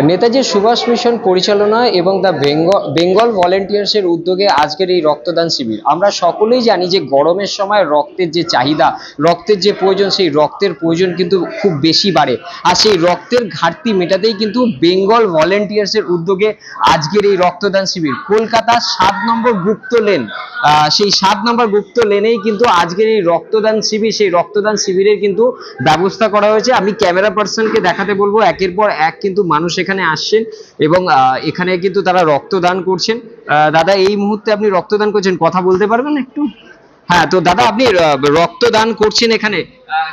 Netaji Subhash mission পরিচালনা এবং the Bengal ভলেন্টিয়ার্সের উদ্যোগে আজকের এই রক্তদান শিবির। আমরা সকলেই জানি যে গরমের সময় রক্তের যে চাহিদা, রক্তের যে প্রয়োজন, সেই রক্তের প্রয়োজন কিন্তু খুব বেশি বাড়ে। আর সেই রক্তের ঘাটতি মেটাতেই কিন্তু বেঙ্গল ভলেন্টিয়ার্সের উদ্যোগে আজকের এই রক্তদান শিবির। কলকাতা 7 নম্বর গুপ্ত লেন, সেই 7 নম্বর গুপ্ত লেনেই কিন্তু আজকের এই রক্তদান শিবির, সেই রক্তদান শিবিরের কিন্তু ব্যবস্থা করা হয়েছে। আমি ক্যামেরা পার্সনকে দেখাতে বলবো, একের পর এক কিন্তু মানুষ এখানে আসছেন এবং এখানে কিন্তু তারা রক্তদান করছেন। দাদা, এই মুহূর্তে আপনি রক্তদান করছেন, কথা বলতে পারবেন একটু? হ্যাঁ, তো দাদা আপনি রক্তদান করছেন এখানে,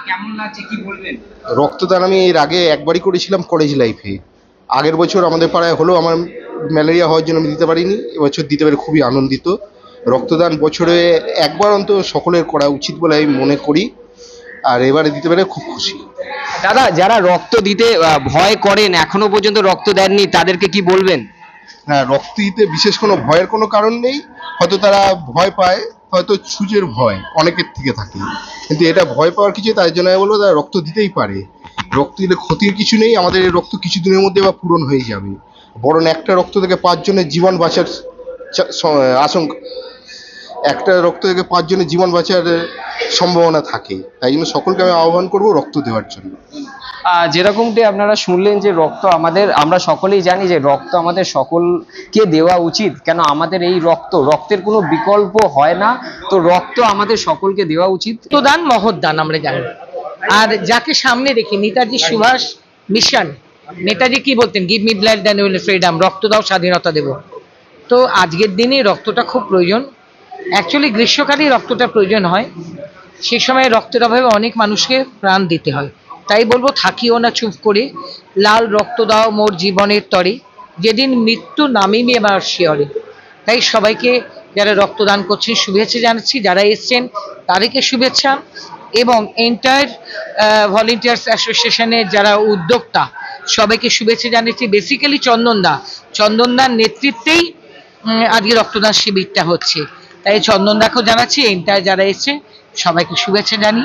কেমন লাগছে কি বলবেন? রক্তদান আমি এর আগে একবারই করেছিলাম কলেজ লাইফে। আগের বছর আমাদের পাড়ায় হলো, আমার ম্যালেরিয়া হওয়ার জন্য আমি দিতে পারিনি, এবছর দিতে পেরে খুবই আনন্দিত। রক্তদান বছরে একবার অন্তত সকলের করা উচিত বলে আমি মনে করি, আর এবারে দিতে পেরে খুব খুশি। দাদা, যারা রক্ত দিতে ভয় করেন, এখনো পর্যন্ত রক্ত দেননি, তাদেরকে কি বলবেন? হ্যাঁ, রক্ত দিতে বিশেষ কোনো ভয়ের কোনো কারণ নেই। হয়তো তারা ভয় পায়, হয়তো সুচের ভয় অনেকের থেকে থাকে, কিন্তু এটা ভয় পাওয়ার কিছু, তাই জন্য আমি বলবো তারা রক্ত দিতেই পারে। রক্ত দিলে ক্ষতির কিছু নেই, আমাদের এই রক্ত কিছুদিনের মধ্যে বা পূরণ হয়ে যাবে। বরং একটা রক্ত থেকে 5 জনের জীবন বাঁচার আশঙ্কা, একটা রক্ত থেকে 5 জনের জীবন বাঁচার সম্ভাবনা থাকে। তাই জন্য সকলকে আমি আহ্বান করবো রক্ত দেওয়ার জন্য। যেরকমটি আপনারা শুনলেন যে রক্ত আমাদের, আমরা সকলেই জানি যে রক্ত আমাদের সকলকে দেওয়া উচিত, কেন আমাদের এই রক্তের কোনো বিকল্প হয় না, তো রক্ত আমাদের সকলকে দেওয়া উচিত। রক্তদান মহৎ দান আমরা জানি। আর যাকে সামনে রেখে নেতাজি সুভাষ মিশন, নেতাজি কি বলতেন, give me blood then will freedom, রক্ত দাও স্বাধীনতা দেব। তো আজকের দিনে রক্তটা খুব প্রয়োজন। অ্যাকচুয়ালি গ্রীষ্মকালেই রক্তটা প্রয়োজন হয়, সেই সময় রক্তের অভাবে অনেক মানুষকে প্রাণ দিতে হয়। তাই বলবো, থাকিও না চুপ করে, লাল রক্ত দাও মোর জীবনের তরে, যেদিন মৃত্যু নামিবে আমার শিয়রে। তাই সবাইকে যারা রক্তদান করছেন শুভেচ্ছা জানাচ্ছি, যারা এসছেন তাদেরকে শুভেচ্ছা, এবং এন্টায়ার ভলেন্টিয়ার্স অ্যাসোসিয়েশনের যারা উদ্যোক্তা সবাইকে শুভেচ্ছা জানাচ্ছি। বেসিক্যালি চন্দনদার নেতৃত্বেই আজকে রক্তদান শিবিরটা হচ্ছে, তাই চন্দনদাকেও জানাচ্ছি, এন্টায়ার যারা এসছে সবাইকে শুভেচ্ছা জানি।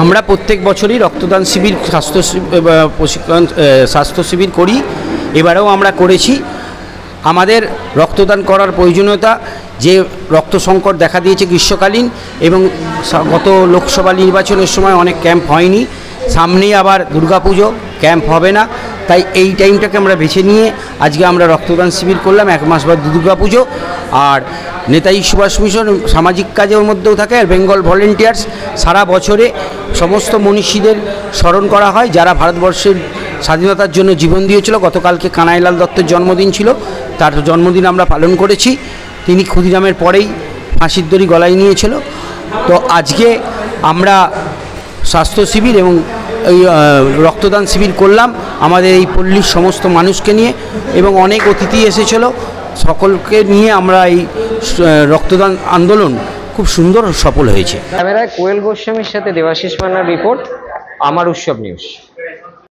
আমরা প্রত্যেক বছরই রক্তদান শিবির, স্বাস্থ্য শিবির করি। এবারেও আমরা করেছি। আমাদের রক্তদান করার প্রয়োজনীয়তা, যে রক্ত সংকট দেখা দিয়েছে গ্রীষ্মকালীন, এবং গত লোকসভা নির্বাচনের সময় অনেক ক্যাম্প হয়নি, সামনেই আবার দুর্গাপুজো, ক্যাম্প হবে না, তাই এই টাইমটাকে আমরা বেছে নিয়ে আজকে আমরা রক্তদান শিবির করলাম 1 মাস বাদ দুর্গাপুজো। আর নেতাজি সুভাষ মিশন সামাজিক কাজের মধ্যেও থাকে, আর বেঙ্গল ভলেন্টিয়ার্স সারা বছরে সমস্ত মনীষীদের স্মরণ করা হয় যারা ভারতবর্ষের স্বাধীনতার জন্য জীবন দিয়েছিল। গতকালকে কানাইলাল দত্তের জন্মদিন ছিল, তার জন্মদিন আমরা পালন করেছি। তিনি ক্ষুদিরামের পরেই ফাঁসির দড়ি গলায় নিয়েছিল। তো আজকে আমরা স্বাস্থ্য শিবির এবং এই রক্তদান শিবির করলাম আমাদের এই পল্লীর সমস্ত মানুষকে নিয়ে, এবং অনেক অতিথি এসেছিল, সকলকে নিয়ে আমরা এই রক্তদান আন্দোলন খুব সুন্দর সফল হয়েছে। ক্যামেরায় কোয়েল গোস্বামীর সাথে দেবাশিস মান্নার রিপোর্ট, আমার উৎসব নিউজ।